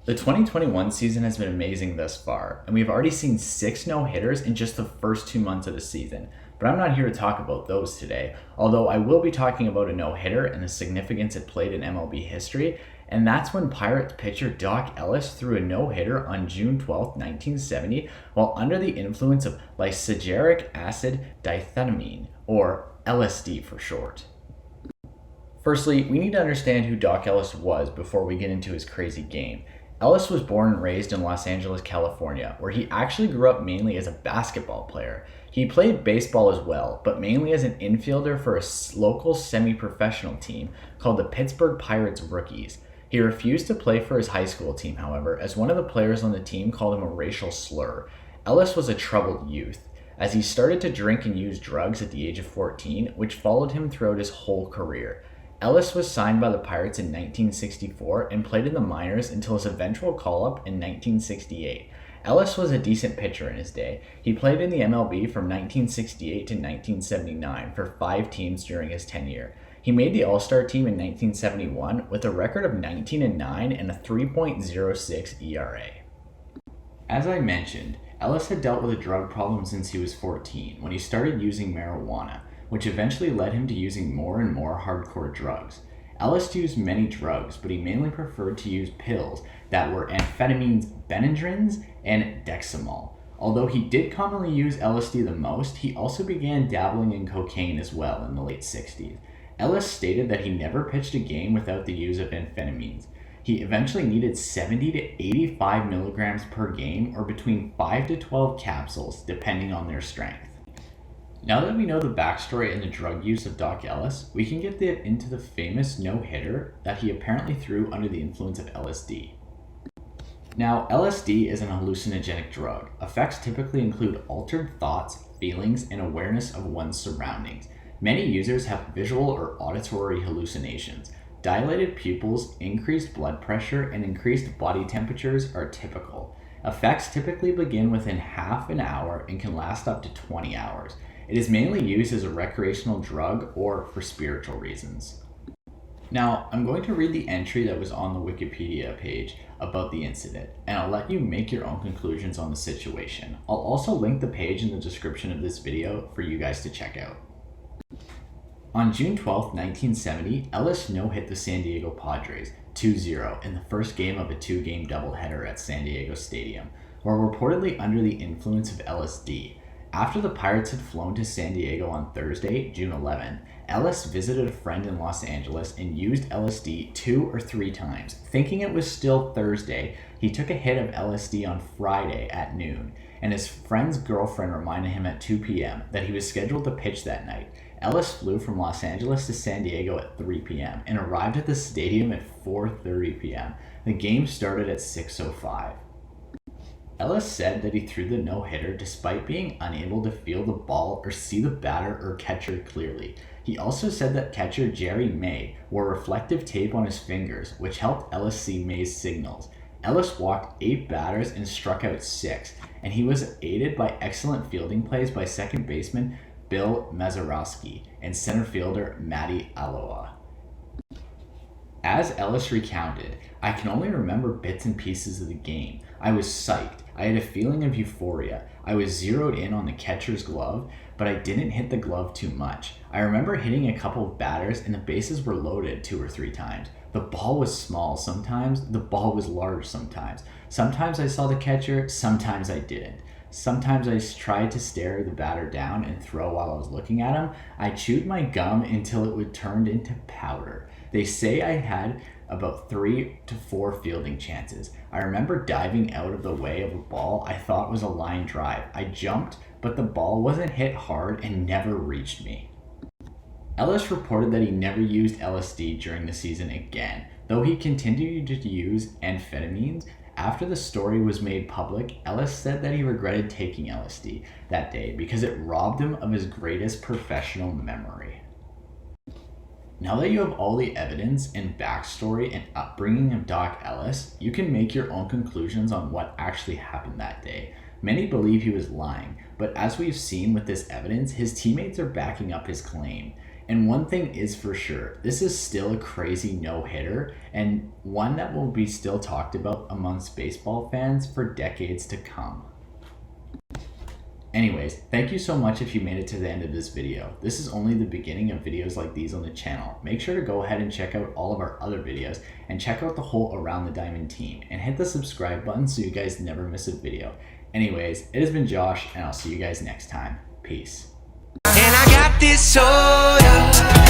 The 2021 season has been amazing thus far, and we've already seen 6 no-hitters in just the first 2 months of the season. But I'm not here to talk about those today, although I will be talking about a no-hitter and the significance it played in MLB history, and that's when Pirates pitcher Doc Ellis threw a no-hitter on June 12, 1970, while under the influence of lysogeric acid diethylamine, or LSD for short. Firstly, we need to understand who Doc Ellis was before we get into his crazy game. Ellis was born and raised in Los Angeles, California, where he actually grew up mainly as a basketball player. He played baseball as well, but mainly as an infielder for a local semi-professional team called the Pittsburgh Pirates Rookies. He refused to play for his high school team, however, as one of the players on the team called him a racial slur. Ellis was a troubled youth, as he started to drink and use drugs at the age of 14, which followed him throughout his whole career. Ellis was signed by the Pirates in 1964 and played in the minors until his eventual call-up in 1968. Ellis was a decent pitcher in his day. He played in the MLB from 1968 to 1979 for 5 teams during his tenure. He made the All-Star team in 1971 with a record of 19-9 and a 3.06 ERA. As I mentioned, Ellis had dealt with a drug problem since he was 14 when he started using marijuana, which eventually led him to using more and more hardcore drugs. Ellis used many drugs, but he mainly preferred to use pills that were amphetamines, Benadryls, and Dexamol. Although he did commonly use LSD the most, he also began dabbling in cocaine as well in the late 60s. Ellis stated that he never pitched a game without the use of amphetamines. He eventually needed 70 to 85 milligrams per game, or between 5 to 12 capsules, depending on their strength. Now that we know the backstory and the drug use of Doc Ellis, we can get into the famous no-hitter that he apparently threw under the influence of LSD. Now, LSD is an hallucinogenic drug. Effects typically include altered thoughts, feelings, and awareness of one's surroundings. Many users have visual or auditory hallucinations. Dilated pupils, increased blood pressure, and increased body temperatures are typical. Effects typically begin within half an hour and can last up to 20 hours. It is mainly used as a recreational drug or for spiritual reasons. Now, I'm going to read the entry that was on the Wikipedia page about the incident, and I'll let you make your own conclusions on the situation. I'll also link the page in the description of this video for you guys to check out. On June 12, 1970, Ellis no-hit the San Diego Padres 2-0 in the first game of a 2-game doubleheader at San Diego Stadium, while reportedly under the influence of LSD. After the Pirates had flown to San Diego on Thursday, June 11, Ellis visited a friend in Los Angeles and used LSD 2 or 3 times. Thinking it was still Thursday, he took a hit of LSD on Friday at noon, and his friend's girlfriend reminded him at 2 p.m. that he was scheduled to pitch that night. Ellis flew from Los Angeles to San Diego at 3 p.m. and arrived at the stadium at 4:30 p.m. The game started at 6:05. Ellis said that he threw the no-hitter despite being unable to feel the ball or see the batter or catcher clearly. He also said that catcher Jerry May wore reflective tape on his fingers, which helped Ellis see May's signals. Ellis walked 8 batters and struck out 6, and he was aided by excellent fielding plays by second baseman Bill Mazeroski and center fielder Matty Aloha. As Ellis recounted, "I can only remember bits and pieces of the game. I was psyched. I had a feeling of euphoria. I was zeroed in on the catcher's glove, but I didn't hit the glove too much. I remember hitting a couple of batters and the bases were loaded 2 or 3 times. The ball was small sometimes, the ball was large sometimes. Sometimes I saw the catcher, sometimes I didn't. Sometimes I tried to stare the batter down and throw while I was looking at him. I chewed my gum until it would turn into powder. They say I had about 3 to 4 fielding chances. I remember diving out of the way of a ball I thought was a line drive. I jumped, but the ball wasn't hit hard and never reached me." Ellis reported that he never used LSD during the season again, though he continued to use amphetamines. After the story was made public, Ellis said that he regretted taking LSD that day because it robbed him of his greatest professional memory. Now that you have all the evidence and backstory and upbringing of Doc Ellis, you can make your own conclusions on what actually happened that day. Many believe he was lying, but as we've seen with this evidence, his teammates are backing up his claim. And one thing is for sure, this is still a crazy no-hitter, and one that will be still talked about amongst baseball fans for decades to come. Anyways, thank you so much if you made it to the end of this video. This is only the beginning of videos like these on the channel. Make sure to go ahead and check out all of our other videos and check out the whole Around the Diamond team and hit the subscribe button so you guys never miss a video. Anyways, it has been Josh and I'll see you guys next time. Peace. And I got this soda.